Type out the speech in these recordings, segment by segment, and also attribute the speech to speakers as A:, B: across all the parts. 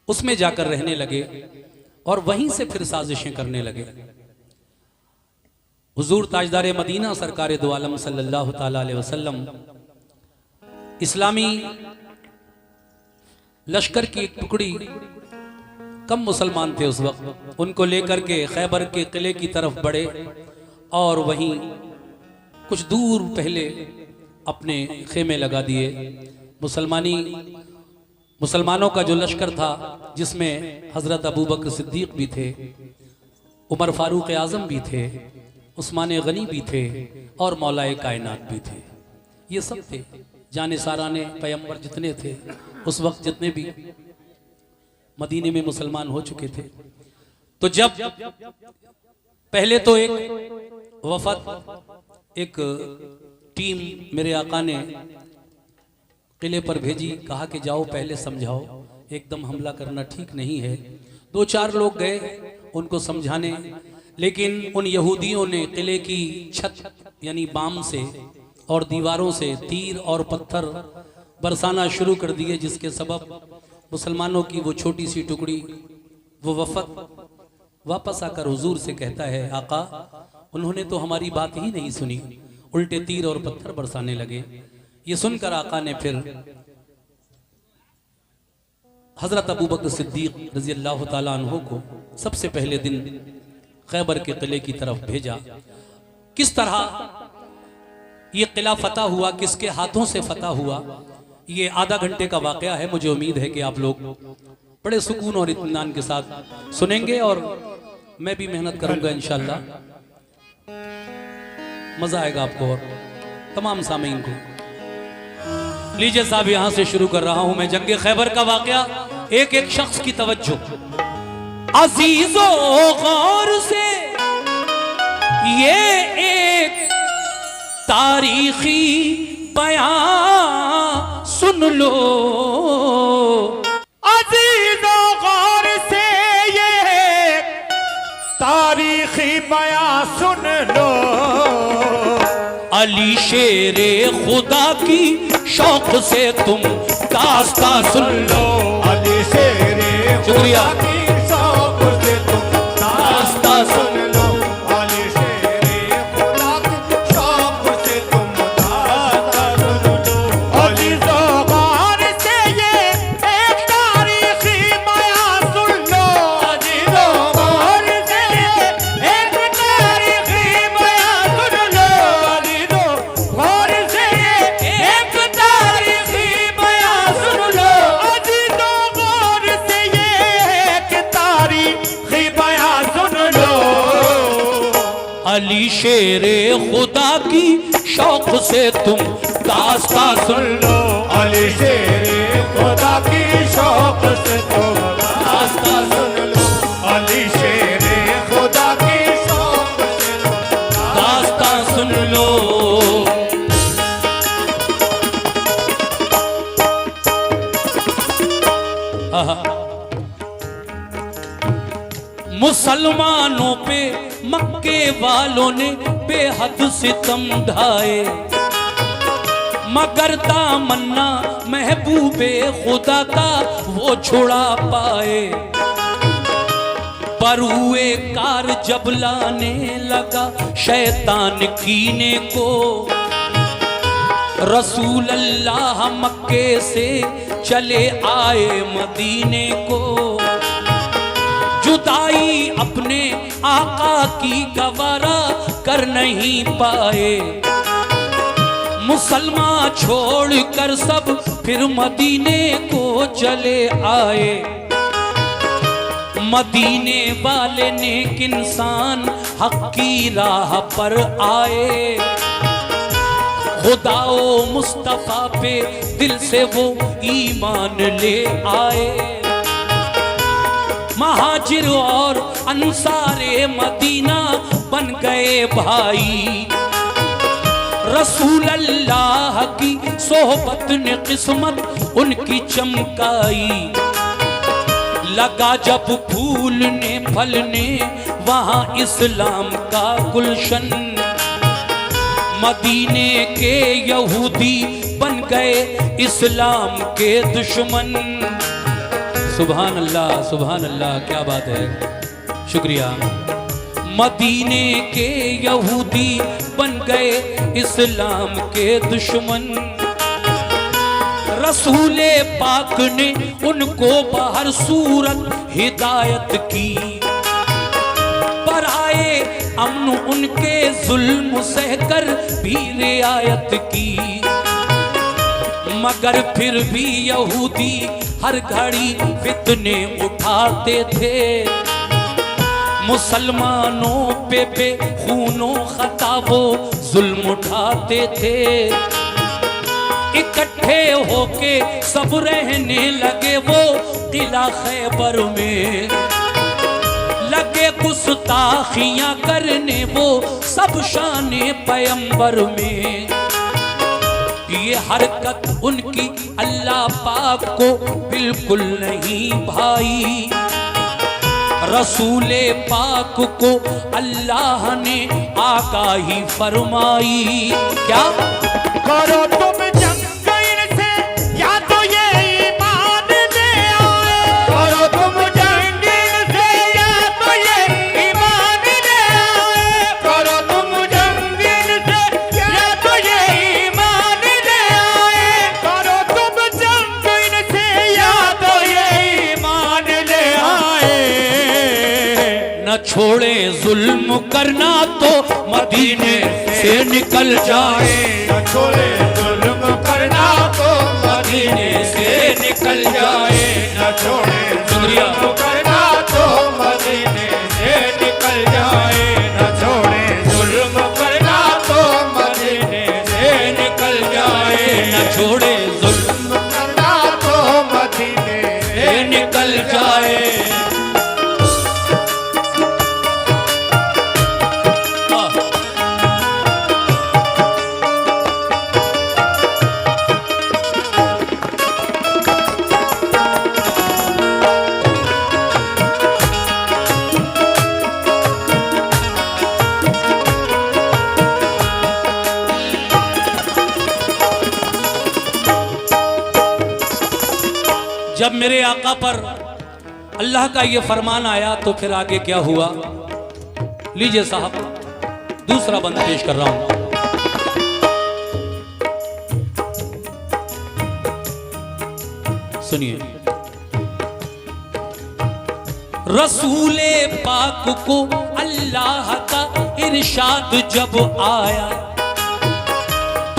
A: उसमें जाकर रहने लगे और वहीं से फिर साजिशें करने लगे। हुजूर ताजदार मदीना सरकार दो आलम सल्लल्लाहु ताला अलैहि वसल्लम इस्लामी लश्कर की एक टुकड़ी, कम मुसलमान थे उस वक्त, उनको लेकर के खैबर के किले की तरफ बढ़े और वहीं कुछ दूर पहले अपने खेमे लगा दिए। मुसलमानों का जो लश्कर था जिसमें हजरत अबू बकर सिद्दीक भी थे, उमर फारूक आजम भी थे, उस्मान गनी भी थे और मौलाए कायनात भी थे। ये सब थे जाने साराने पैगंबर जितने थे उस वक्त, जितने भी मदीने में मुसलमान हो चुके थे। तो जब पहले तो एक वफद, एक टीम मेरे आका ने किले पर भेजी, कहा कि जाओ पहले समझाओ, एकदम हमला करना ठीक नहीं है। 2-4 लोग गए उनको समझाने, लेकिन उन यहूदियों ने किले की छत यानी बाम से और दीवारों से तीर और पत्थर बरसाना शुरू कर दिए, जिसके सबब मुसलमानों की वो छोटी सी टुकड़ी, वो वफद वापस आकर हुजूर से कहता है, आका उन्होंने तो हमारी बात ही नहीं सुनी, उल्टे तीर और पत्थर बरसाने लगे। ये सुनकर आका ने फिर हजरत अबू बकर सिद्दीक रजी अल्लाह ताला अन्हु को सबसे पहले दिन खैबर के किले की तरफ भेजा। किस तरह ये किला फतह हुआ, किसके हाथों से फतह हुआ, ये आधा घंटे का वाकया है। मुझे उम्मीद है कि आप लोग बड़े सुकून और इत्मीनान के साथ सुनेंगे और मैं भी मेहनत करूंगा इंशाअल्लाह, मजा आएगा आपको और तमाम सामीन को। लीजिए साहब, यहां से शुरू कर रहा हूं मैं जंगे खैबर का वाकया। एक एक शख्स की तवज्जो, अजीजो गौर से ये एक तारीखी बयां सुन लो,
B: अजीजो गौर से ये तारीखी बयां सुन लो।
A: अली शेरे खुदा की शौक से तुम दास्तां सुन लो,
B: अली शेरे
A: शुक्रिया
B: की शौक से तुम दास्तां सुन लो, अली शेरे खुदा की शौक से तुम दास्तां सुन लो। अजीजो गौर से ये एक तारीखी बयां सुन लो, अजीजो गौर से ये एक तारीखी बयां सुन लो, अजीजो गौर से ये एक तारीखी बयां सुन लो, अजीजो गौर से ये एक तारीखी बयां सुन लो।
A: अली शेरे खुदा की शौक से तुम दास्तां सुन लो,
B: अली शेरे खुदा की शौक से तुम दास्तां सुन लो, अली शेरे खुदा की शौक से तुम
A: दास्तां सुन लो। मुसलमानों पे मक्के वालों ने बेहद सितम ढाए, मगर दामन्ना महबूबे खुदा का वो छुड़ा पाए। परुए कार जब लाने लगा शैतान कीने को, रसूल अल्लाह मक्के से चले आए मदीने को। जुदाई अपने आका की गवारा कर नहीं पाए, मुसलमान छोड़कर सब फिर मदीने को चले आए। मदीने वाले नेक इंसान हक की राह पर आए, खुदा ओ मुस्तफा पे दिल से वो ईमान ले आए। महाजिर और अंसारे मदीना बन गए भाई, रसूल अल्लाह की सोहबत ने किस्मत उनकी चमकाई। लगा जब फूलने फलने वहाँ इस्लाम का गुलशन, मदीने के यहूदी बन गए इस्लाम के दुश्मन। सुभान अल्लाह, क्या बात है, शुक्रिया। मदीने के यहूदी बन गए इस्लाम के दुश्मन, रसूले पाक ने उनको बाहर सूरत हिदायत की, पर आए अमन उनके जुल्म सहकर भी रियायत की। मगर फिर भी यहूदी हर घड़ी फितने उठाते थे, मुसलमानों पे खूनो खता वो जुल्म उठाते थे। इकट्ठे होके सब रहने लगे वो किला खैबर में, लगे गुस्ताखियां करने वो सब शाने पैगंबर में। ये हरकत उनकी अल्लाह पाक को बिल्कुल नहीं भाई, रसूले पाक को अल्लाह ने आगाही फरमाई। क्या
B: करो तुम जंग इनसे या तो ये ईमान ले आए, करो तुम जंग इनसे या तो ये ईमान ले आए, करो तुम जंग इनसे या तो ये ईमान ले आए, करो तुम जंग इनसे या तो ये ईमान ले आए।
A: न छोड़े जुल्म करना तो मदीने से निकल जाए,
B: न छोड़े जुल्म करना तो मदीने से निकल जाए, न छोड़े जुल्म करना तो मदीने से निकल जाए, न छोड़े जुल्म करना तो मदीने से निकल जाए,
A: न छोड़े जुल्म
B: करना तो मदीने
A: से निकल जाए। जब मेरे आका पर अल्लाह का ये फरमान आया तो फिर आगे क्या हुआ, लीजिए साहब दूसरा बंद पेश कर रहा हूं। सुनिए, रसूले पाक को अल्लाह का इरशाद जब आया,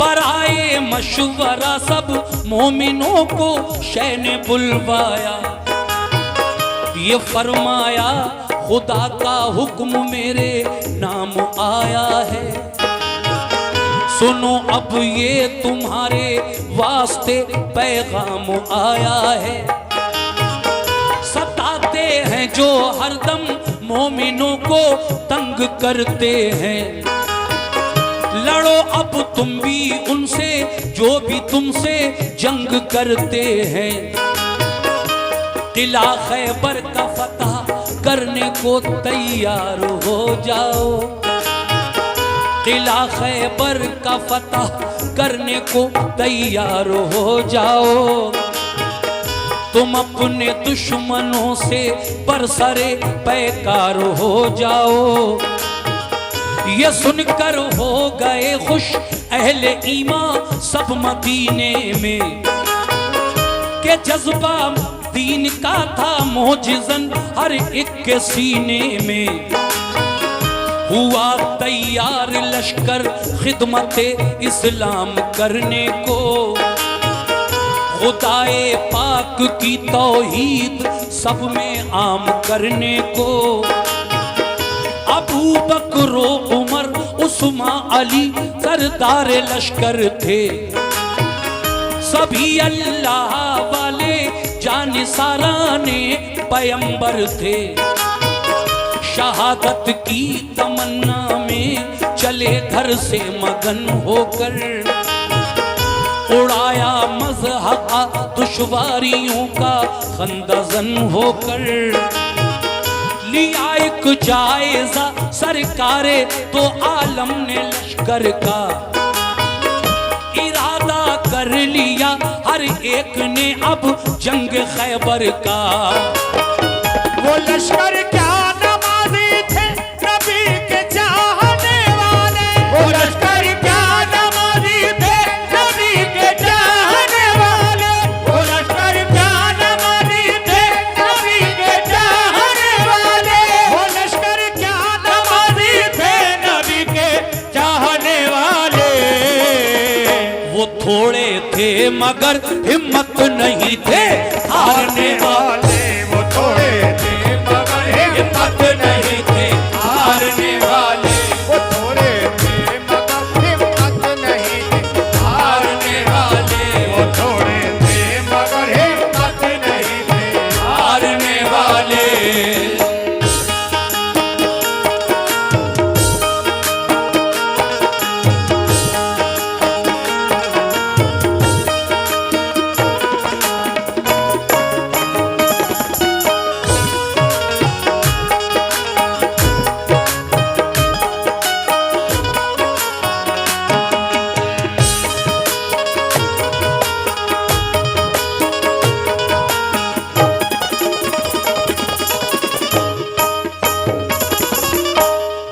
A: पर आए मशवरा सब मोमिनों को शह ने बुलवाया। ये फरमाया खुदा का हुक्म मेरे नाम आया है, सुनो अब ये तुम्हारे वास्ते पैगाम आया है। सताते हैं जो हरदम मोमिनों को तंग करते हैं, लड़ो अब तुम भी उनसे जो भी तुमसे जंग करते हैं। किला खैबर का फतह करने को तैयार हो जाओ, किला खैबर का फतह करने को तैयार हो जाओ। तुम अपने दुश्मनों से बरसरे पैकार हो जाओ। ये सुनकर हो गए खुश अहले ईमान सब मदीने में, के जज्बा दीन का था मोजिज़न हर एक के सीने में। हुआ तैयार लश्कर खिदमते इस्लाम करने को, खुदाए पाक की तौहीद सब में आम करने को। अबू बकर उमर उस्मान अली सरदार लश्कर थे, सभी अल्लाह वाले जानिसाराने पैगंबर थे। शहादत की तमन्ना में चले घर से मगन होकर, उड़ाया मज़हक़ा दुश्वारियों का खंदज़न होकर। लिया एक जायजा सरकारे तो आलम ने लश्कर का, इरादा कर लिया हर हर एक ने अब जंग खैबर का।
B: वो लश्कर क्या नमाजी थे नबी के चाहने वाले, वो लश्कर क्या नमाजी थे नबी के चाहने वाले, वो लश्कर क्या नमाजी थे नबी के चाहने वाले, वो लश्कर क्या नमाजी थे नबी के चाहने वाले।
A: वो थोड़े थे मगर हिम्मत नहीं थे हारने वाले,
B: वो थोड़े थे मगर हिम्मत नहीं थे हारने वाले, वो थोड़े थे मगर हिम्मत नहीं थे हारने वाले, वो थोड़े थे मगर हिम्मत नहीं थे
A: हारने वाले।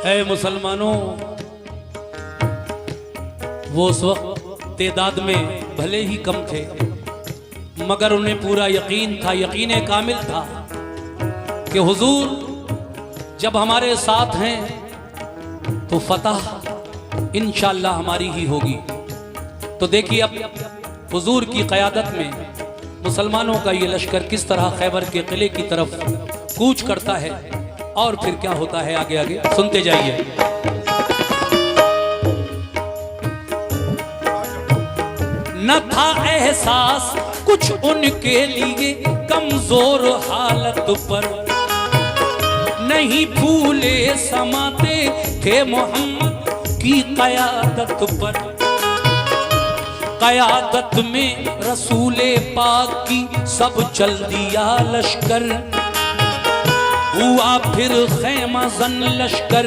A: ऐ मुसलमानों, वो उस वक्त तादाद में भले ही कम थे, मगर उन्हें पूरा यकीन था, यकीन कामिल था कि हुजूर जब हमारे साथ हैं तो फतह इंशाअल्लाह हमारी ही होगी। तो देखिए अब हुजूर की क़यादत में मुसलमानों का ये लश्कर किस तरह खैबर के किले की तरफ कूच करता है और फिर क्या होता है आगे आगे सुनते जाइए। न था एहसास कुछ उनके लिए कमजोर हालत पर, नहीं भूले समाते थे मोहम्मद की क़यादत पर। क़यादत में रसूले पाक की सब चल दिया लश्कर, हुआ फिर खैमा जन लश्कर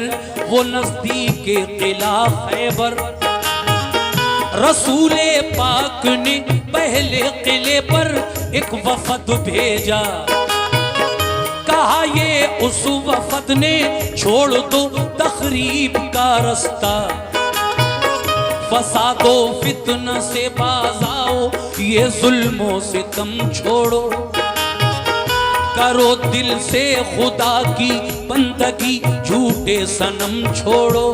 A: वो नजदीक किला खैबर। रसूले पाक ने पहले किले पर एक वफद भेजा, कहा ये उस वफद ने छोड़ दो तखरीब का रास्ता, फसादो फितना से बाज आओ, ये जुल्मों से कम छोड़ो, करो दिल से खुदा की बंदगी, झूठे सनम छोड़ो।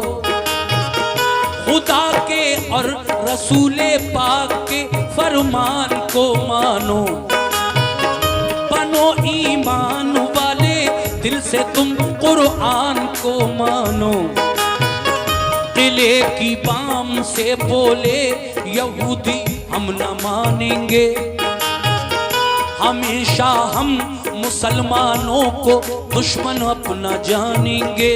A: खुदा के और रसूले पाक के फरमान को मानो, बनो ईमान वाले दिल से तुम कुरान को मानो। किले की बाम से बोले यहूदी हम न मानेंगे, हमेशा हम मुसलमानों को दुश्मन अपना जानेंगे।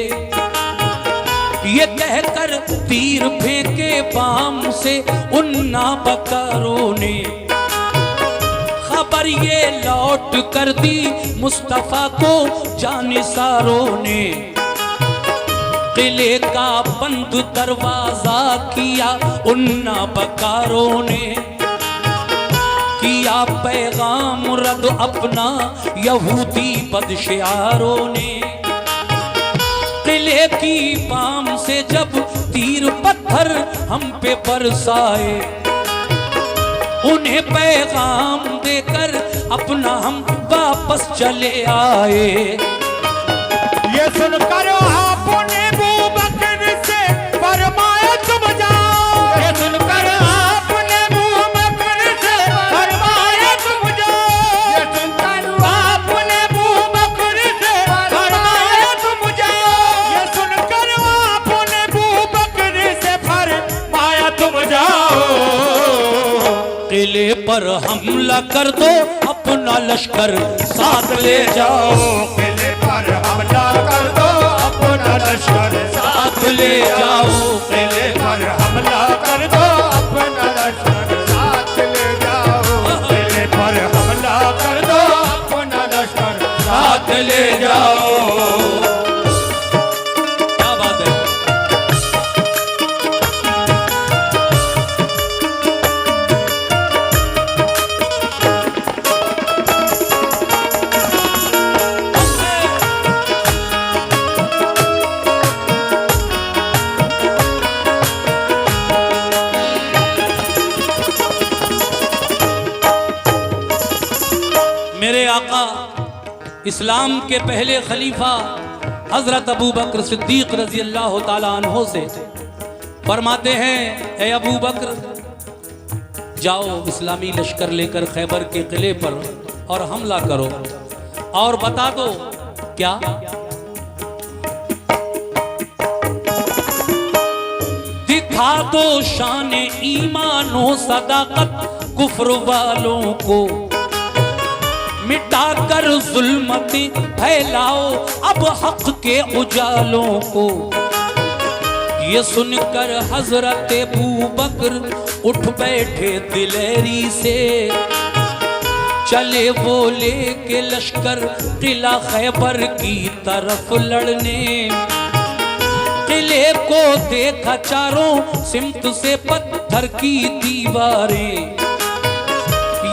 A: ये कहकर तीर फेंके बाम से उन नाबकारों ने, खबर ये लौट कर दी मुस्तफा को जानिसारों ने। किले का बंद दरवाजा किया उन नाबकारों ने, किया पैगाम रद्द अपना यहूदी बदशियारों ने। किले की बाम से जब तीर पत्थर हम पे बरसाए, उन्हें पैगाम देकर अपना हम वापस चले आए।
B: ये सुनकर आपने अबू बकर से फरमाया तुम जाओ, ये सुनकर आपने अबू बकर से फरमाया तुम जाओ, ये सुनकर आपने अबू बकर से फरमाया तुम जाओ, ये सुनकर आपने अबू बकर से फरमाया तुम जाओ।
A: किले पर हमला कर दो अपना लश्कर साथ ले जाओ,
B: किले पर हमला कर दो अपना लश्कर साथ ले जाओ, किले पर हमला कर दो अपना लश्कर साथ ले जाओ, किले पर हमला कर दो अपना लश्कर साथ ले जाओ।
A: क्या बात है। मेरे आका इस्लाम के पहले खलीफा हजरत अबू बकर सिद्दीक रजी अल्लाह ताला अन्हो से फरमाते हैं, ए अबू बकर, जाओ इस्लामी लश्कर लेकर खैबर के किले पर और हमला करो और बता दो क्या दिखा दो शान ईमानो सदाकत कुफ्र वालों को, मिटाकर जुल्मती फैलाओ अब हक के उजालों को। ये सुनकर हजरत अबू बकर उठ बैठे दिलेरी से, चले वो लेके लश्कर किला खैबर की तरफ लड़ने। किले को देखा चारों सिमत से पत्थर की दीवारें,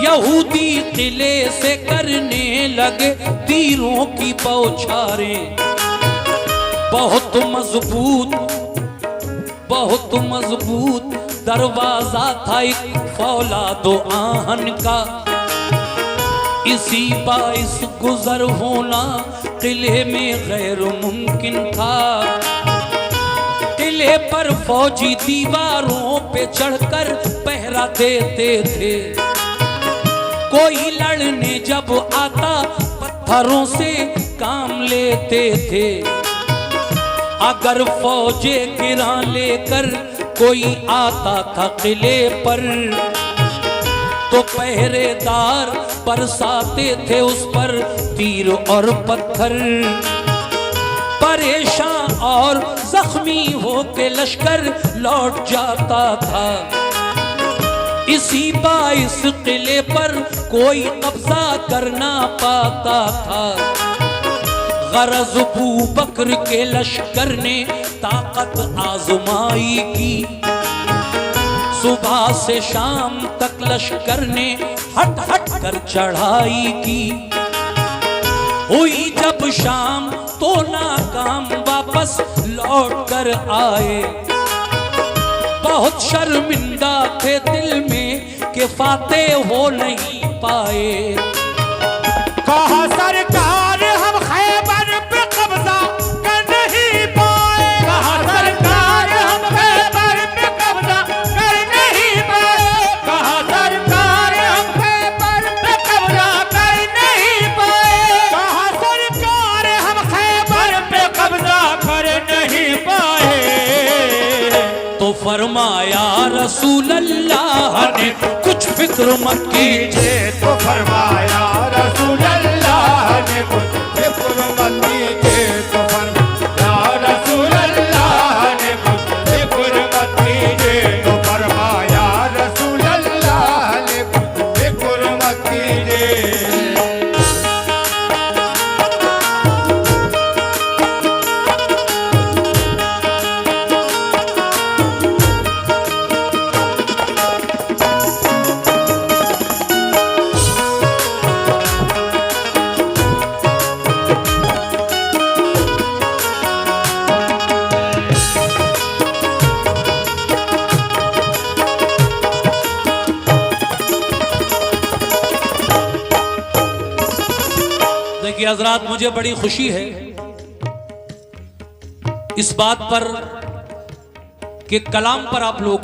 A: यहूदी किले से करने लगे तीरों की बौछारें। बहुत मजबूत दरवाजा था एक फौलादो आहन का, इसी बाइस गुजर होना किले में गैर मुमकिन था। किले पर फौजी दीवारों पे चढ़कर पहरा देते थे, कोई लड़ने जब आता पत्थरों से काम लेते थे। अगर फौजे गिरा लेकर कोई आता था किले पर, तो पहरेदार बरसाते थे उस पर तीर और पत्थर। परेशान और जख्मी होके लश्कर लौट जाता था। इसी बाइस किले पर कोई कब्जा करना पाता था। गरज अबू बकर के लश्कर ने ताकत आजमाई की, सुबह से शाम तक लश्कर ने हट हट कर चढ़ाई की। हुई जब शाम तो नाकाम वापस लौट कर आए, बहुत शर्मिंदा थे दिल में कि फातेह हो नहीं पाए।
B: कहा सरकार हम खैबर पे कब्जा कर नहीं पाए, कहा सरकार हम खैबर पे कब्जा कर नहीं पाए, कहा सरकार हम खैबर पे कब्जा कर नहीं पाए, कहा सरकार हम खैबर पे कब्जा कर नहीं पाए।
A: तो फरमाया रसूल अल्लाह ने कुछ फिक्र मत कीजिए,
B: तो फरमाया रसूल अल्लाह ने कुछ फिक्र मत कीजिए, तो फरमाया रसूल अल्लाह ने कुछ फिक्र मत कीजिए, तो फरमाया रसूल अल्लाह ने कुछ फिक्र मत कीजिए।
A: देखिए हजरात, मुझे बड़ी खुशी है इस बात पर कि कलाम पर आप लोग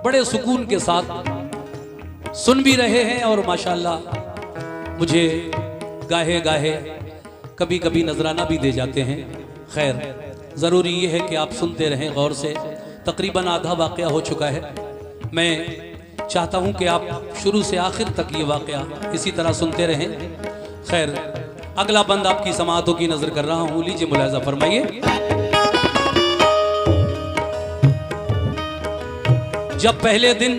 A: बड़े सुकून के साथ सुन भी रहे हैं और माशाल्लाह मुझे गाहे गाहे कभी कभी नजराना भी दे जाते हैं। खैर, ज़रूरी ये है कि आप सुनते रहें गौर से। तकरीबन आधा वाक़या हो चुका है। मैं चाहता हूं कि आप शुरू से आखिर तक ये वाक़या इसी तरह सुनते रहें। खैर, अगला बंद आपकी समाअतों की नजर कर रहा हूं, लीजिए मुलाहिजा फरमाइए। जब पहले दिन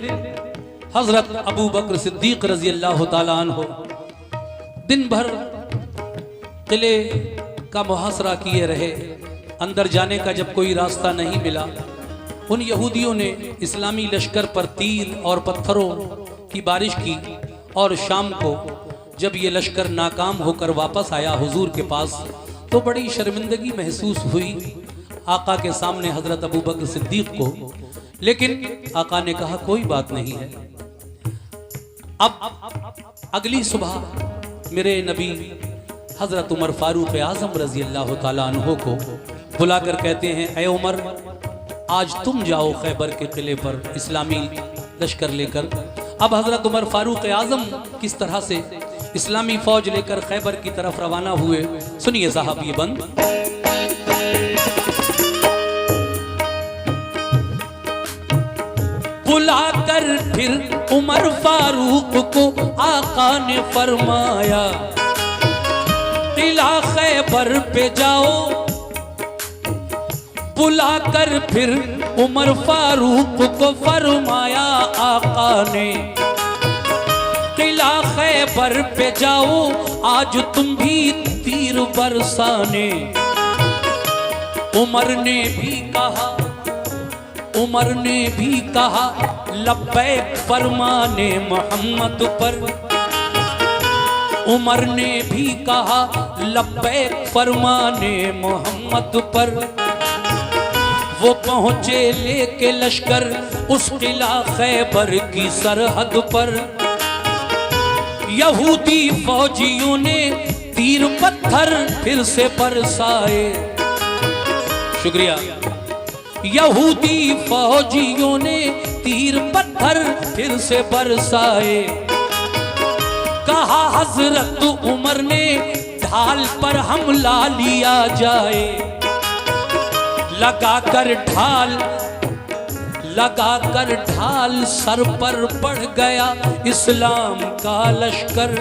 A: हजरत अबू बकर सिद्दीक रजी अल्लाह ताला अन्हो दिन भर किले का मुहासरा किए रहे, अंदर जाने का जब कोई रास्ता नहीं मिला, उन यहूदियों ने इस्लामी लश्कर पर तीर और पत्थरों की बारिश की। और शाम को जब ये लश्कर नाकाम होकर वापस आया हुजूर के पास, तो बड़ी शर्मिंदगी महसूस हुई आका के सामने हजरत अबू बकर सिद्दीक को। लेकिन आका ने कहा कोई बात नहीं है। अब अगली सुबह मेरे नबी हजरत उमर फारूक आजम रजी अल्लाह ताला अन्हो को बुलाकर कहते हैं, ए उमर, आज तुम जाओ खैबर के किले पर इस्लामी लश्कर लेकर। अब हजरत उमर फारूक आजम किस तरह से इस्लामी फौज लेकर खैबर की तरफ रवाना हुए, सुनिए साहब ये बंद। बुलाकर फिर उमर फारूक को आका ने फरमाया, किला खैबर पे जाओ। बुलाकर फिर उमर फारूक को फरमाया आका ने, किला खैबर पे जाओ, आज तुम भी तीर बरसाने। उमर ने भी कहा लब्बैक फरमाने मोहम्मद पर। उमर ने भी कहा लब्बैक फरमाने मोहम्मद पर। वो पहुंचे लेके लश्कर उस किला खैबर की सरहद पर। यहूदी फौजियों ने तीर पत्थर फिर से बरसाए। शुक्रिया। यहूदी फौजियों ने तीर पत्थर फिर से बरसाए। कहा हजरत उमर ने ढाल पर हमला लिया जाए। लगाकर ढाल सर पर पड़ गया इस्लाम का लश्कर,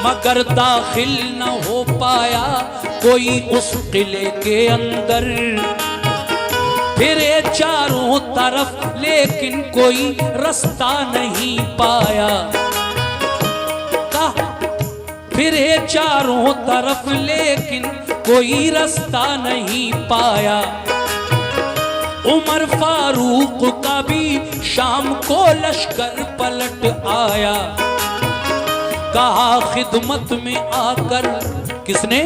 A: मगर दाखिल न हो पाया कोई उस किले के अंदर। फिरे चारों तरफ लेकिन कोई रास्ता नहीं पाया। फिरे चारों तरफ लेकिन कोई रास्ता नहीं पाया। उमर फारूक का भी शाम को लश्कर पलट आया। कहा खिदमत में आकर, किसने?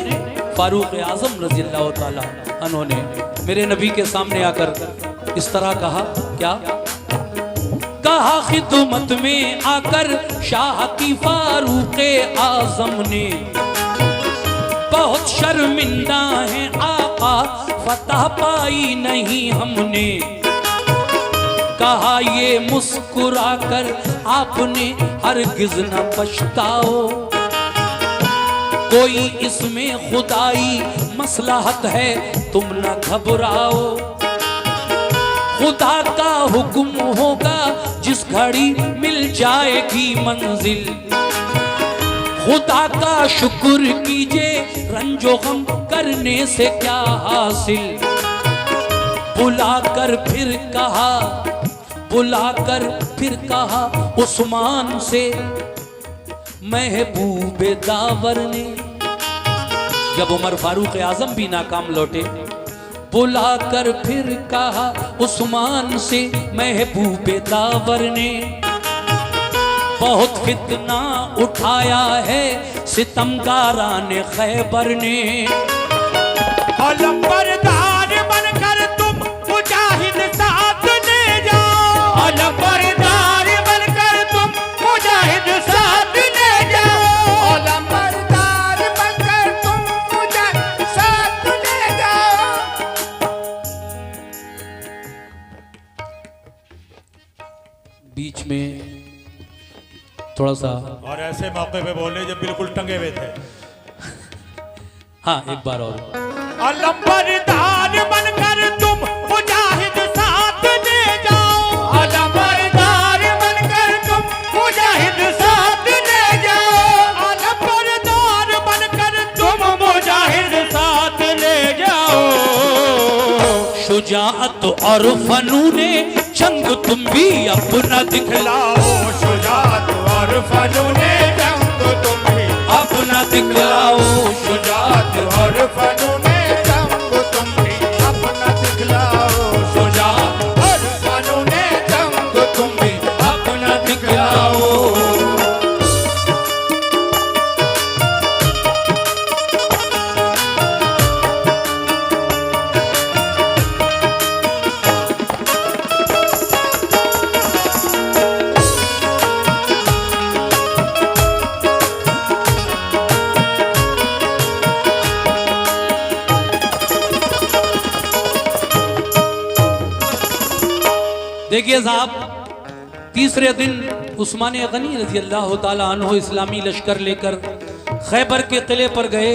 A: फारूक आजम रज़ी अल्लाह ताला अन्हो ने मेरे नबी के सामने आकर इस तरह कहा, क्या कहा? खिदमत में आकर शाह की फारूक आजम ने, बहुत शर्मिंदा है आका, फतह पाई नहीं हमने। कहा ये मुस्कुराकर आपने हरगिज न पछताओ, कोई इसमें खुदाई मसलहत है तुम न घबराओ। खुदा का हुक्म होगा जिस घड़ी मिल जाएगी मंजिल। खुदा का शुक्र कीजिए रंजो गम करने से क्या हासिल। बुलाकर फिर कहा उस्मान से महबूब दावर ने। जब उमर फारूक आजम भी नाकाम लौटे, बुलाकर फिर कहा उस्मान से महबूब दावर ने। बहुत फितना उठाया है सितमगारान खैबर ने।
B: अलंबरदार बनकर तुम मुजाहिद साथ ले जाओ। अलंबरदार बनकर तुम मुजाहिद साथ ले जाओ। अलंबरदार बनकर तुम मुजाहिद साथ ले जाओ।
A: बीच में थोड़ा सा,
B: और ऐसे मौके पे बोले जब बिल्कुल टंगे हुए थे।
A: हाँ एक बार और।
B: अलंबरदार बनकर तुम मुजाहिद साथ ले जाओ। अलंबरदार बनकर तुम मुजाहिद साथ ले जाओ। अलंबरदार बनकर तुम मुजाहिद साथ ले जाओ।
A: शुजाअत और फनूने जंग तुम भी अपना दिखलाओ।
B: शुजाअत और फनूने जंग तुम भी
A: अपना दिखलाओ।
B: शुजाअत और फनूने जंग तुम भी अपना दिखलाओ। शुजाअत और फनूने जंग तुम भी अपना दिखलाओ।
A: देखिए साहब, तीसरे दिन उस्मान गनी रजी अल्लाह ताला अन्हु इस्लामी लश्कर लेकर खैबर के किले पर गए,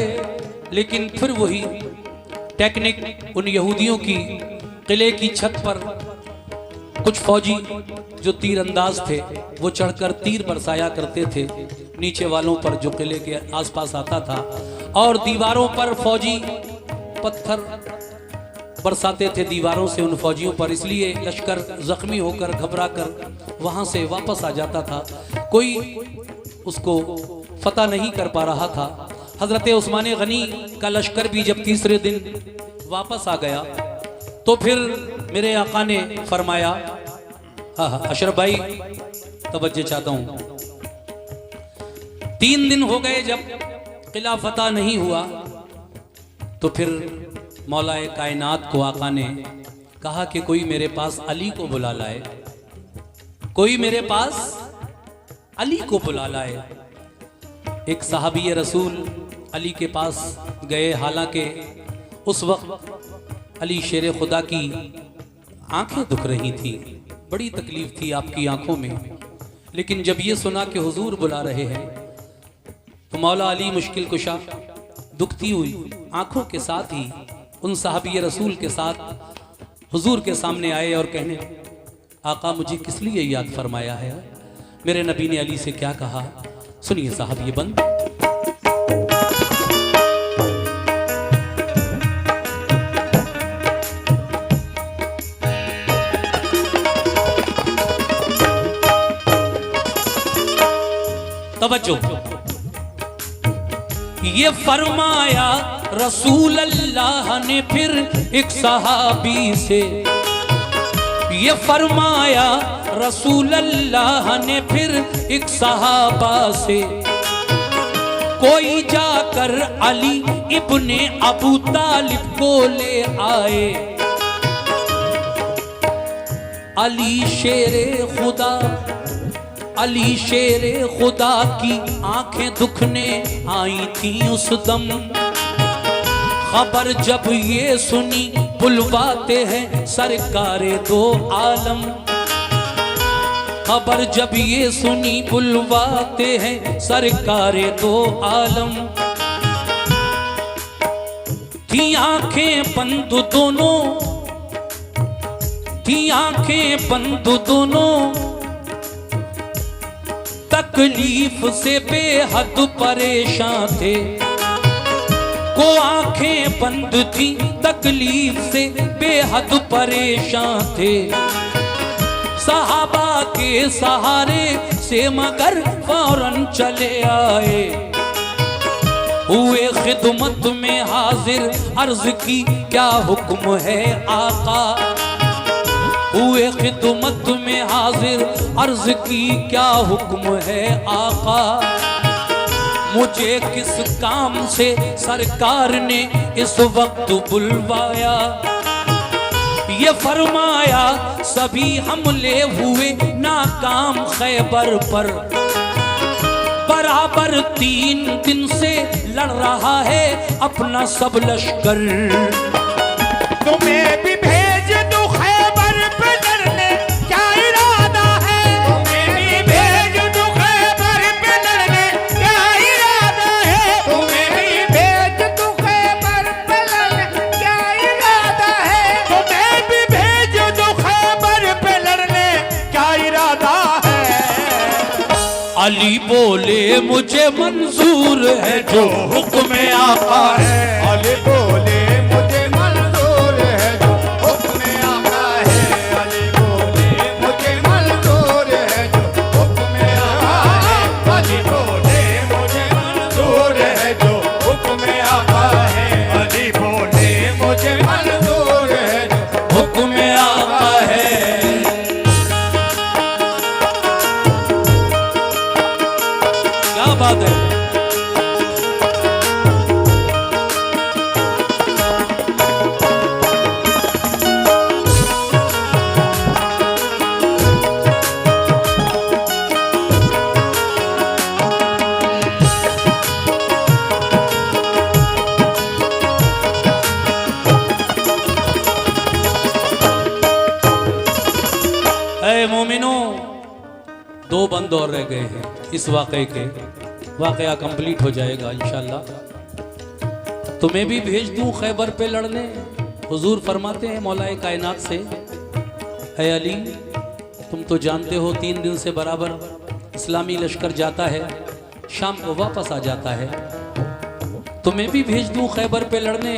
A: लेकिन फिर वही टेक्निक उन यहूदियों की। किले की छत पर कुछ फौजी जो तीर अंदाज थे वो चढ़कर तीर बरसाया करते थे नीचे वालों पर जो किले के आसपास आता था, और दीवारों पर फौजी पत्थर बरसाते थे दीवारों से उन फौजियों पर। इसलिए लश्कर जख्मी होकर घबरा कर वहां से वापस आ जाता था, कोई उसको फतह नहीं कर पा रहा था। हजरत उस्मान गनी का लश्कर भी जब तीसरे दिन वापस आ गया तो फिर मेरे आका ने फरमाया, हाँ अशरफ भाई तवज्जो चाहता हूं, 3 दिन हो गए जब किला फतह नहीं हुआ, तो फिर मौलाए कायनात को आका ने कहा कि कोई मेरे पास अली को बुला लाए, कोई मेरे पास अली को बुला लाए। एक सहाबी रसूल अली के पास गए, हालांकि उस वक्त अली शेर खुदा की आंखें दुख रही थी, बड़ी तकलीफ थी आपकी आंखों में। लेकिन जब ये सुना कि हुजूर बुला रहे हैं तो मौला अली मुश्किल कुशा दुखती हुई आंखों के साथ ही उन साहबी रसूल के साथ हुजूर के सामने आए और कहने, आका मुझे किस लिए याद फरमाया है, मेरे नबी ने अली से क्या कहा, सुनिए साहब ये बंद। तवज्जो, ये फरमाया रसूल अल्लाह ने फिर एक सहाबी से, ये फरमाया रसूल अल्लाह ने फिर एक सहाबा से, कोई जाकर अली इब्ने अबू तालिब को ले आए। अली शेरे खुदा, अली शेरे खुदा की आंखें दुखने आई थी उस दम, खबर जब ये सुनी बुलवाते हैं सरकारे दो आलम, खबर जब ये सुनी बुलवाते हैं सरकारे दो आलम। थी आंखें बंद दोनों, थी आंखें बंद दोनों, तकलीफ से बेहद परेशान थे। को आंखें बंद थी तकलीफ से बेहद परेशान थे, सहाबा के सहारे से मगर फौरन चले आए। हुए खिदमत में हाजिर, अर्ज की क्या हुक्म है आका, हुए खिदमत में हाजिर, अर्ज की क्या हुक्म है आका। मुझे किस काम से सरकार ने इस वक्त बुलवाया, ये फरमाया सभी हमले हुए नाकाम खैबर पर, बराबर 3 दिन से लड़ रहा है अपना सब लश्कर।
B: तुम्हें भी भेज दूं खैबर पे लड़ने, क्या इरादा है, तुम्हें भी भेज दूं खैबर पे लड़ने, क्या इरादा है, तुम्हें भी भेज दूं खैबर पे लड़ने, क्या इरादा है, तुम्हें भी भेज दूं खैबर पे लड़ने, क्या इरादा है।
A: अली बोले मुझे मंजूर है जो हुक्म आका है,
B: अली बोले मुझे मंजूर है जो हुक्म आका है, अली बोले मुझे मंजूर है जो हुक्म आका है, अली बोले मुझे मंजूर है जो हुक्म आका है, अली बोले मुझे मंजूर है जो
A: हुक्म आका है। क्या बात है। चंद और रह गए हैं इस वाक़े के, वाक़या कंप्लीट हो जाएगा इंशाल्लाह। तुम्हें भी भेज दूं खैबर पे लड़ने, हुजूर फरमाते हैं मौलाए कायनात से, है अली तुम तो जानते हो 3 दिन से बराबर इस्लामी लश्कर जाता है, शाम को वापस आ जाता है, तुम्हें भी भेज दूं खैबर पे लड़ने,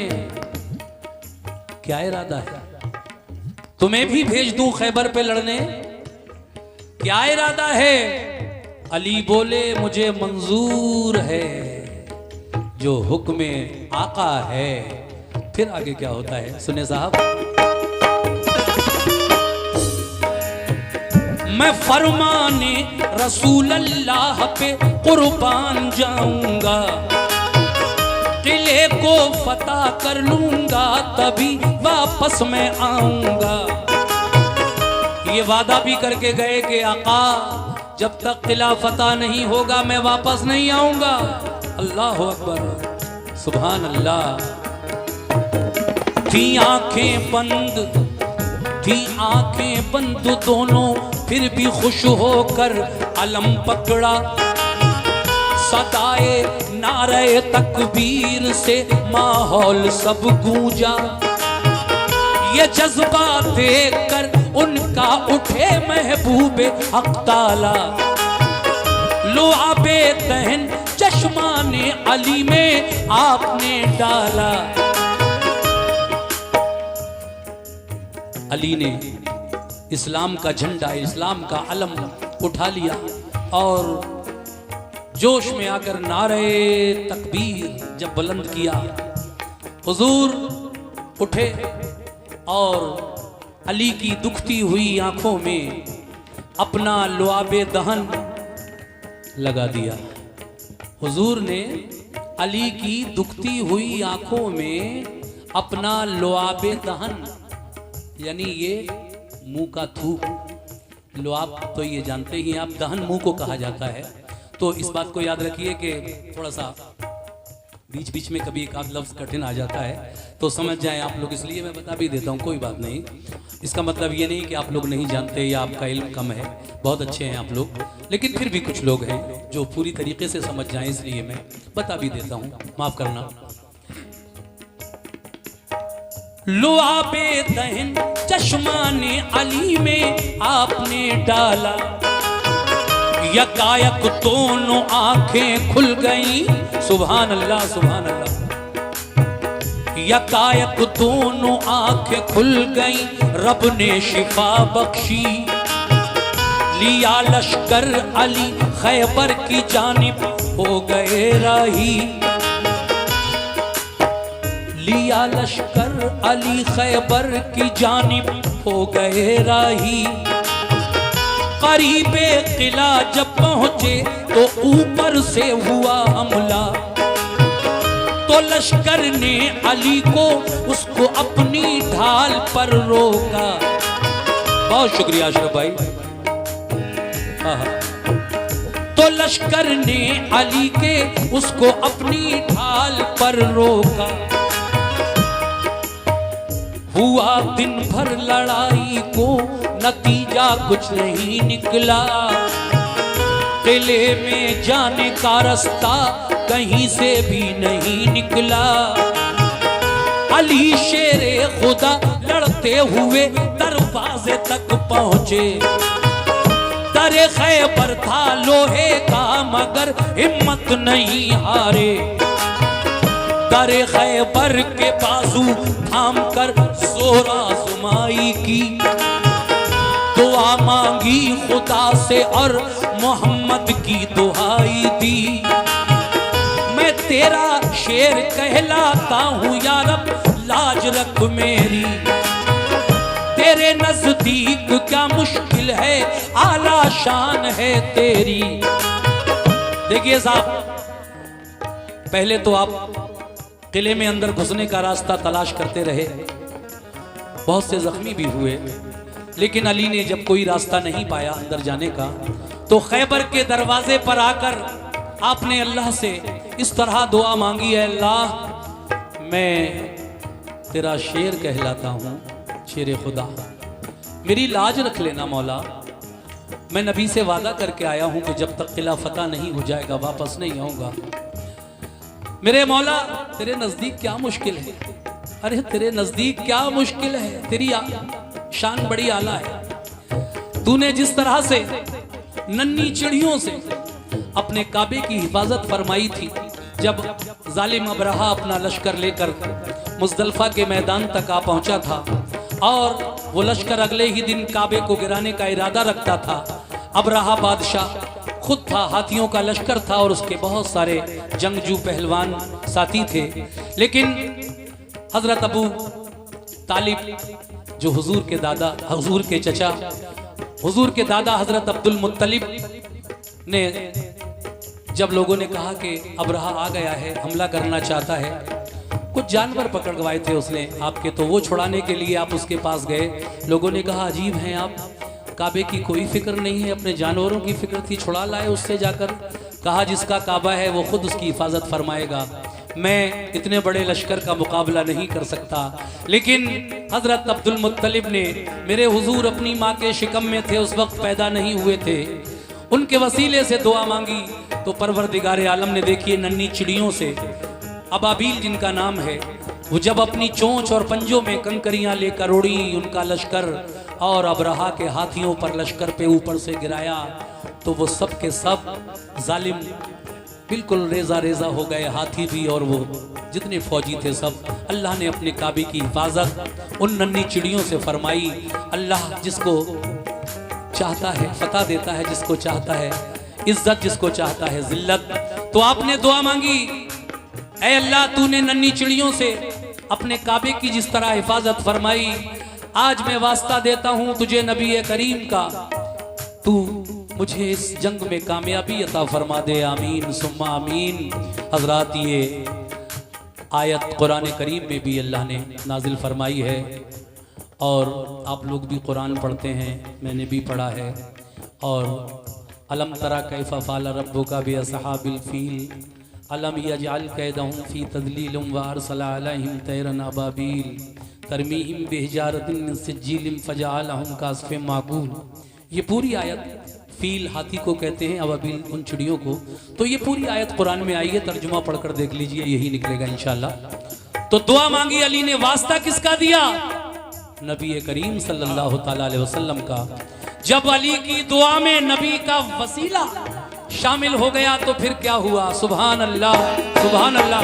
A: क्या इरादा है? तुम्हें भी भेज दूं खैबर पे लड़ने, क्या इरादा है? अली बोले मुझे मंजूर है जो हुक्म आका है। फिर आगे क्या होता है सुने साहब। मैं फरमाने रसूल अल्लाह पे कुर्बान जाऊंगा, किले को फतह कर लूंगा, तभी वापस मैं आऊंगा। ये वादा भी करके गए कि आका जब तक किला फतह नहीं होगा मैं वापस नहीं आऊंगा। अल्लाह अकबर, सुभान अल्लाह। थी आंखें बंद, थी आंखें बंद दोनों, फिर भी खुश होकर अलम पकड़ा, सदाए नारे तकबीर से माहौल सब गूंजा। ये जज्बा देखकर उनका उठे महबूबे हक ताला, लुआबे दहन चश्माने अली में आपने डाला। अली ने इस्लाम का झंडा, इस्लाम का अलम उठा लिया और जोश में आकर नारे तकबीर जब बुलंद किया, हुजूर उठे और अली की दुखती हुई आंखों में अपना लुआबे दहन लगा दिया। हुजूर ने अली की दुखती हुई आंखों में अपना लुआबे दहन, यानी ये मुंह का थूक, लुआब तो ये जानते ही आप, दहन मुंह को कहा जाता है। तो इस बात को याद रखिए कि थोड़ा सा बीच बीच में कभी एक आध लफ्ज़ कठिन आ जाता है तो समझ जाएं आप लोग, इसलिए मैं बता भी देता हूँ, कोई बात नहीं। इसका मतलब ये नहीं कि आप लोग नहीं जानते या आपका इल्म कम है, बहुत अच्छे हैं आप लोग, लेकिन फिर भी कुछ लोग हैं जो पूरी तरीके से समझ जाएं, इसलिए मैं बता भी देता हूँ, माफ़ करना। लुआबे दहन चश्माने अली में आपने डाला, यकायक दोनों आंखें खुल गई, सुभान अल्लाह सुभान अल्लाह। यकायक दोनों आंखें खुल गई, रब ने शिफा बख्शी, लिया लश्कर अली खैबर की जानिब हो गए राही। लिया लश्कर अली खैबर की जानिब हो गए राही। करीबे किला जब पहुंचे तो ऊपर से हुआ हमला, तो लश्कर ने अली को उसको अपनी ढाल पर रोका। बहुत शुक्रिया अशरफ भाई। तो लश्कर ने अली के उसको अपनी ढाल पर रोका। हुआ दिन भर लड़ाई को नतीजा कुछ नहीं निकला, किले में जाने का रास्ता कहीं से भी नहीं निकला। अली शेरे खुदा लड़ते हुए दरवाजे तक पहुंचे, दरे खैबर था लोहे का मगर हिम्मत नहीं हारे। दरे खैबर के बाजू थाम कर जोरा आजमाई की, दुआ मांगी खुदा से और मोहम्मद की दुहाई दी। मैं तेरा शेर कहलाता हूँ या रब, लाज रख मेरी, तेरे नजदीक क्या मुश्किल है, आला शान है तेरी। देखिए साहब, पहले तो आप किले में अंदर घुसने का रास्ता तलाश करते रहे, बहुत से जख्मी भी हुए, लेकिन अली ने जब कोई रास्ता नहीं पाया अंदर जाने का, तो खैबर के दरवाजे पर आकर आपने अल्लाह से इस तरह दुआ मांगी, है अल्लाह मैं तेरा शेर कहलाता हूँ, शेर खुदा, मेरी लाज रख लेना मौला, मैं नबी से वादा करके आया हूं कि जब तक किला फतह नहीं हो जाएगा वापस नहीं आऊंगा। मेरे मौला तेरे नजदीक क्या मुश्किल है? अरे तेरे नजदीक क्या मुश्किल है? तेरी शान बड़ी आला है। तूने जिस तरह से नन्ही चिड़ियों से अपने काबे की हिफाजत फरमाई थी, जब जालिम अबरहा अपना लश्कर लेकर मुज़दलिफा के मैदान तक आ पहुंचा था और वो लश्कर अगले ही दिन काबे को गिराने का इरादा रखता था। अबरहा बादशाह खुद था, हाथियों का लश्कर था और उसके बहुत सारे जंगजू पहलवान साथी थे। लेकिन हजरत अबू तालिब जो हुजूर के दादा, हुजूर के चचा, हुजूर के दादा हजरत अब्दुल मुत्तलिब ने जब लोगों ने कहा कि अबरहा आ गया है, हमला करना चाहता है, कुछ जानवर पकड़वाए थे उसने आपके, तो वो छुड़ाने के लिए आप उसके पास गए। लोगों ने कहा अजीब हैं आप, काबे की कोई फिक्र नहीं है, अपने जानवरों की फिक्र थी, छुड़ा लाए उससे जाकर। कहा जिसका काबा है वो खुद उसकी हिफाजत फरमाएगा, मैं इतने बड़े लश्कर का मुकाबला नहीं कर सकता। लेकिन हजरत अब्दुल मुत्तलिब ने, मेरे हुजूर अपनी माँ के शिकम में थे, उस वक्त पैदा नहीं हुए थे, उनके वसीले से दुआ मांगी तो परवरदिगार आलम ने देखिए नन्ही चिड़ियों से, अबाबील जिनका नाम है, वो जब अपनी चोंच और पंजों में कंकरियां लेकर उड़ी, उनका लश्कर और अबरहा के हाथियों पर लश्कर पे ऊपर से गिराया, तो वो सब के सब जालिम बिल्कुल रेजा रेजा हो गए, हाथी भी और वो जितने फौजी थे सब। अल्लाह ने अपने काबे की हिफाजत उन नन्ही चिड़ियों से फरमाई। अल्लाह जिसको चाहता है फतह देता है, जिसको चाहता है इज्जत, जिसको चाहता है जिल्लत। तो आपने दुआ मांगी, ऐ अल्लाह तूने नन्ही चिड़ियों से अपने काबे की जिस तरह हिफाजत फरमाई, आज मैं वास्ता देता हूं तुझे नबी करीम का, तू मुझे इस जंग में कामयाबी अता फरमा दे, आमीन सुम्मा आमीन। हजरात ये आयत कुरान करीम में भी अल्लाह ने नाजिल फरमाई है और आप लोग भी कुरान पढ़ते हैं, मैंने भी पढ़ा है। और अलम तरा कैफ़ फ़अल रब्बुका बिअस्हाबिल फ़ील अलम यजअल कैदहुम फ़ी तज़लील व अरसला अलैहिम तैरन अबाबील तरमीहिम बिहिजारतिन मिन सिज्जील फजअलहुम कास्फ़िम माकूल। ये पूरी आयत, फ़ील हाथी को कहते हैं, अबाबील उन चिड़ियों को। तो ये पूरी आयत कुरान में आई है, तर्जुमा पढ़कर देख लीजिए, यही निकलेगा इंशाअल्लाह। तो दुआ मांगी, अली ने वास्ता किसका दिया? नबी करीम सल्लल्लाहु ताला अलैहि वसल्लम का। जब अली की दुआ में नबी का वसीला शामिल हो गया तो फिर क्या हुआ? सुभान अल्लाह, सुभान अल्लाह।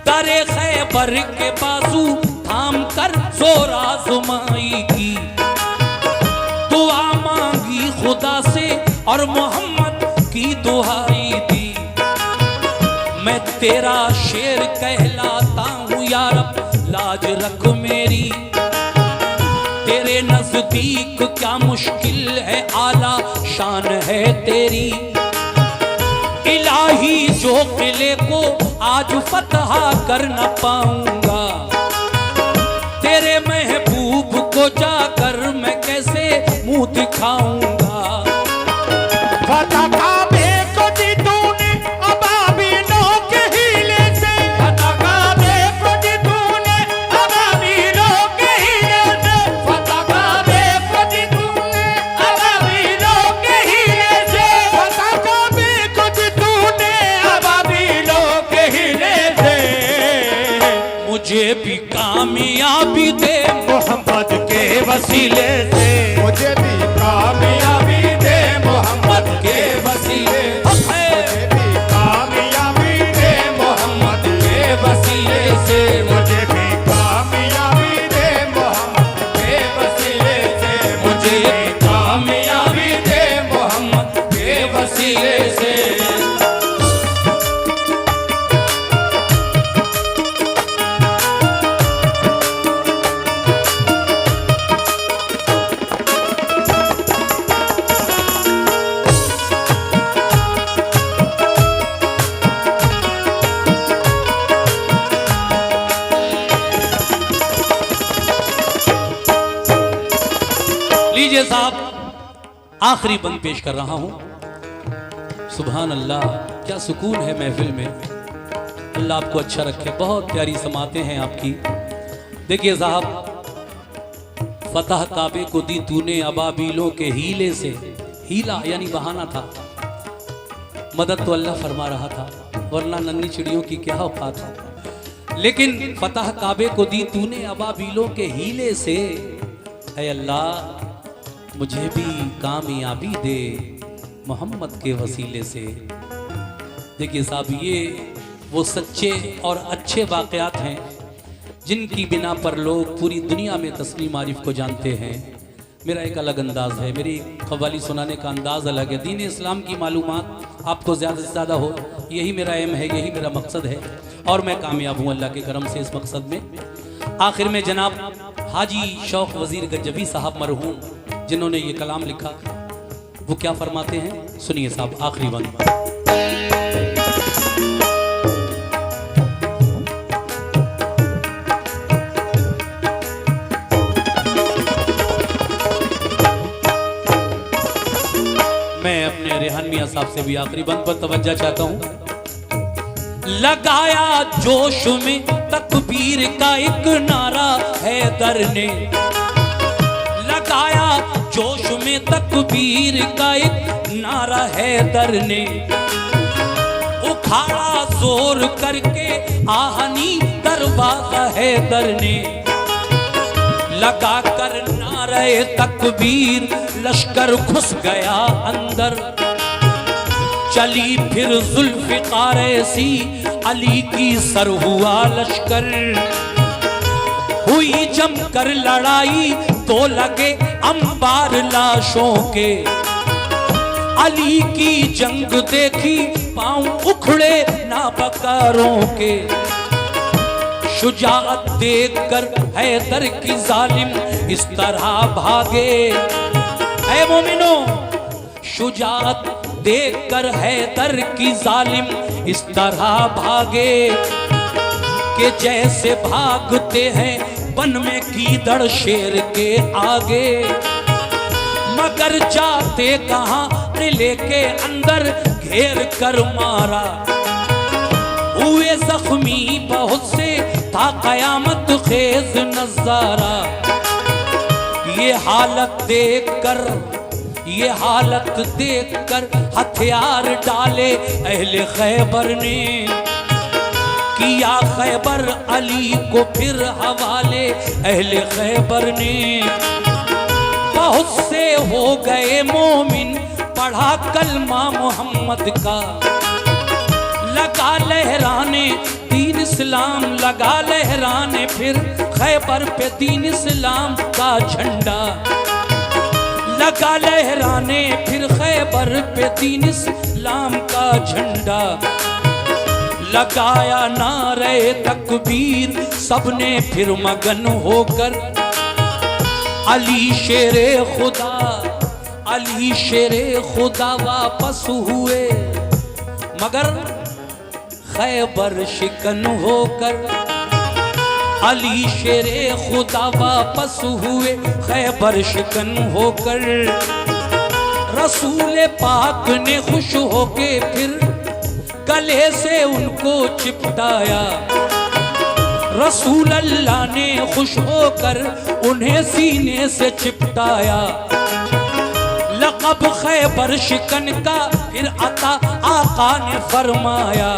A: दरे खैबर के बाजू थाम कर जोर आज़माई की, दुआ मांगी खुदा से और मोहम्मद की दुहाई दी। मैं तेरा शेर कहलाता हूँ या रब, लाज रख मेरी, तेरे नजदीक क्या मुश्किल है, आला शान है तेरी। इलाही जो किले को आज फतह कर न पाऊंगा, तेरे महबूब को जाकर मैं कैसे मुंह दिखाऊंगा।
B: फतह काबे को दी तूने अबाबीलों के हीले से, फतह काबे को दी तूने अबाबीलों के हीले से, फतह काबे को दी तूने अबाबीलों के हीले से, फतह काबे को दी तूने अबाबीलों के हीले से।
A: मुझे भी कामयाबी दे
B: मोहम्मद के वसीले से, मुझे भी कामयाबी दे मोहम्मद के वसीले, मुझे भी कामयाबी दे मोहम्मद के वसीले से, मुझे भी कामयाबी दे मोहम्मद के वसीले से, मुझे भी कामयाबी दे मोहम्मद के वसीले से।
A: लीजिए साहब, आखिरी बंद पेश कर रहा हूं। सुभान अल्लाह, क्या सुकून है महफिल में। अल्लाह आपको अच्छा रखे, बहुत प्यारी समातें हैं आपकी। देखिए साहब, फतह काबे को दी तूने अबाबीलों के हीले से। हीला यानी बहाना था, मदद तो अल्लाह फरमा रहा था, वरना नन्ही चिड़ियों की क्या औकात है। लेकिन फतह काबे को दी तूने अबाबीलों के हीले से। ऐ अल्लाह मुझे भी कामयाबी दे मोहम्मद के वसीले से। देखिए साहब, ये वो सच्चे और अच्छे वाक़यात हैं जिनकी बिना पर लोग पूरी दुनिया में तस्लीम आरिफ को जानते हैं। मेरा एक अलग अंदाज़ है, मेरी कव्वाली सुनाने का अंदाज़ अलग है। दीन इस्लाम की मालूमात आपको ज़्यादा से ज़्यादा हो, यही मेरा एम है, यही मेरा मकसद है, और मैं कामयाब हूँ अल्लाह के करम से इस मकसद में। आखिर में जनाब हाजी शौक़ वज़ीर गंजवी साहब मरहूम, जिन्होंने ये कलाम लिखा, वो क्या फरमाते हैं, सुनिए साहब। आखिरी बंद मैं अपने रेहान मियां साहब से भी आखिरी बंद पर तवज्जो चाहता हूं। लगाया जोश में तकबीर का एक नारा हैदर ने, लगाया जोश में तकबीर का एक नारा हैदर ने, उखाड़ा जोर करके आहनी दरवाजा हैदर ने, लगा कर नारे तकबीर लश्कर घुस गया अंदर, चली फिर जुल्फ़िकार सी अली की सर हुआ लश्कर, हुई जमकर लड़ाई तो लगे अंबार लाशों के, अली की जंग देखी पांव उखड़े नाबकारों के, शुजाअत देखकर हैदर की जालिम इस तरह भागे। ऐ मोमिनो, शुजाअत देखकर हैदर की जालिम इस तरह भागे कि जैसे भागते हैं वन में गीदड़ शेर के आगे, मगर जाते कहां किले के अंदर घेर कर मारा, हुए जख्मी बहुत से था कयामत खेज नजारा। ये हालत देखकर हथियार डाले अहले खैबर ने, किया खैबर अली को फिर हवाले अहले खैबर ने, बहुत से हो गए मोमिन पढ़ा कलमा मोहम्मद का, लगा लहराने दीन इस्लाम, लगा लहराने फिर खैबर पे दीन इस्लाम का झंडा, लगा लहराने फिर खैबर पे दीन इस्लाम का झंडा, लगाया नारे तकबीर सबने फिर मगन होकर, अली शेरे खुदा, अली शेरे खुदा वापस हुए, मगर खैबर शिकन होकर, अली शेरे खुदा वापस हुए खैबर शिकन होकर, रसूल पाक ने खुश होके फिर गले से उनको चिपटाया, रसूल अल्लाह ने खुश होकर उन्हें सीने से चिपटाया, लक़ब खैबर शिकन का फिर अता आका ने फरमाया,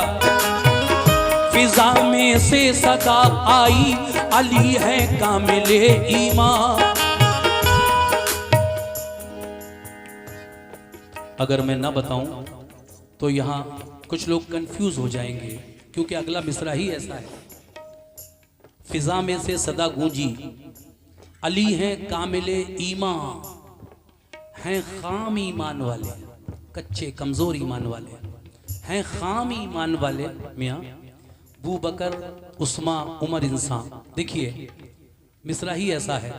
A: फिजा में से सदा आई अली है कामिले ईमान। अगर मैं ना बताऊं तो यहाँ कुछ लोग कंफ्यूज हो जाएंगे, क्योंकि अगला मिसरा ही ऐसा है। फिजा में से सदा गूंजी अली हैं कामिले ईमान, हैं खाम ईमान वाले, कच्चे कमजोर ईमान वाले हैं, खाम ईमान वाले मियाँ अबू बकर उस्मा उमर इंसान। देखिए मिसरा ही ऐसा है,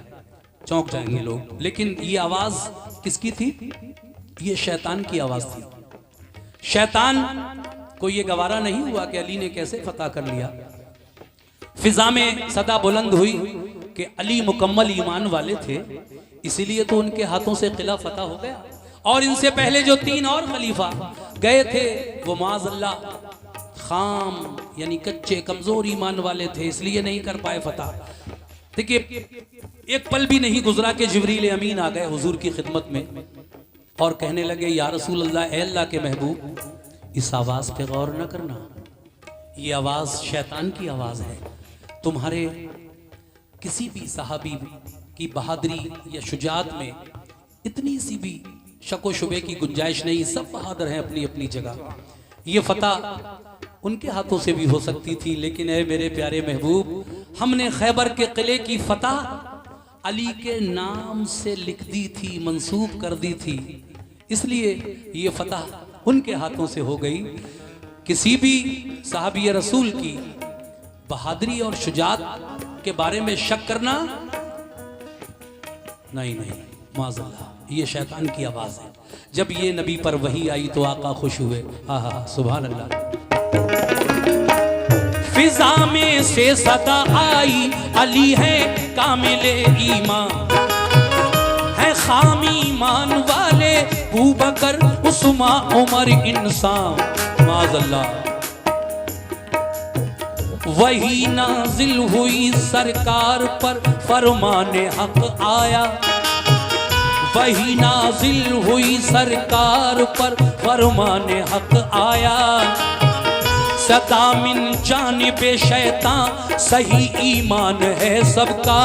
A: चौंक जाएंगे लोग। लेकिन ये आवाज किसकी थी? ये शैतान की आवाज थी। शैतान को ये गवारा नहीं हुआ कि अली ने कैसे फतह कर लिया। फिजा में सदा बुलंद हुई कि अली मुकम्मल ईमान वाले थे, इसीलिए तो उनके हाथों से किला फतह हो गया। और इनसे पहले जो 3 और खलीफा गए थे वो माज़अल्लाह खाम यानी कच्चे कमजोर ईमान वाले थे, इसलिए नहीं कर पाए फतह। देखिए, एक पल भी नहीं गुजरा कि जिब्रील अमीन आ गए हुजूर की खिदमत में और कहने लगे, या रसूल अल्लाह, ए अल्लाह के महबूब, इस आवाज़ पे गौर न करना, ये आवाज़ शैतान की आवाज़ है। तुम्हारे किसी भी सहाबी की बहादुरी या शुजात में इतनी सी भी शक व शुबे की गुंजाइश नहीं, सब बहादुर हैं अपनी अपनी जगह। ये फतह उनके हाथों से भी हो सकती थी, लेकिन ए मेरे प्यारे महबूब, हमने खैबर के किले की फतह अली के नाम से लिख दी थी, मंसूब कर दी थी, इसलिए ये फतह उनके हाथों से हो गई। किसी भी साहबी रसूल की बहादुरी और शुजात के बारे में शक करना नहीं, माज़अल्लाह, ये शैतान की आवाज़ है। जब ये नबी पर वही आई तो आका खुश हुए। हा हा, सुभान अल्लाह। फिजा में से सदा आई, अली है कामिले ईमान, है खामी ईमान वाले अबू बकर उस्मा उमर इंसान। माज़अल्लाह, वही नाजिल हुई सरकार पर फरमाने हक आया, वही नाजिल हुई सरकार पर फरमाने हक आया। सदा मिन जानिबे शैतान, सही ईमान है सबका।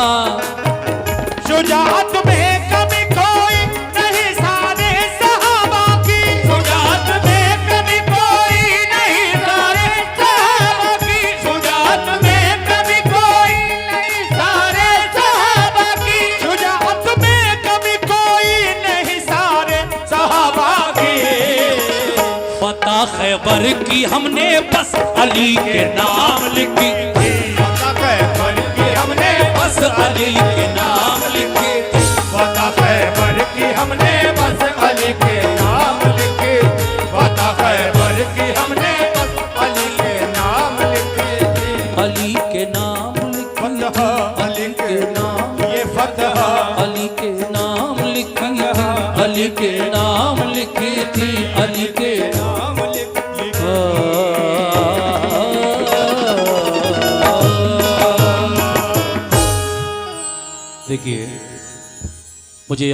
B: शुजाअत में कमी कोई नहीं सारे सहाबा की, शुजाअत में कमी कोई नहीं सारे सहाबा की, शुजाअत में कमी कोई नहीं सारे सहाबा की, शुजाअत में कमी कोई नहीं सारे सहाबा की।
A: फतह खैबर की हमने बस अली के नाम लिखी,
B: फतह खैबर की हमने
A: बस अली के नाम लिखी,
B: फतह खैबर की हमने बस अली के नाम लिखे, फतह खैबर की हमने बस अली के नाम लिखे।
A: अली के नाम लिखी,
B: फतह अली के नाम, ये फतह
A: अली के नाम लिखी, अली के नाम लिखी थी, अली के
B: नाम लिखे।
A: देखिए, मुझे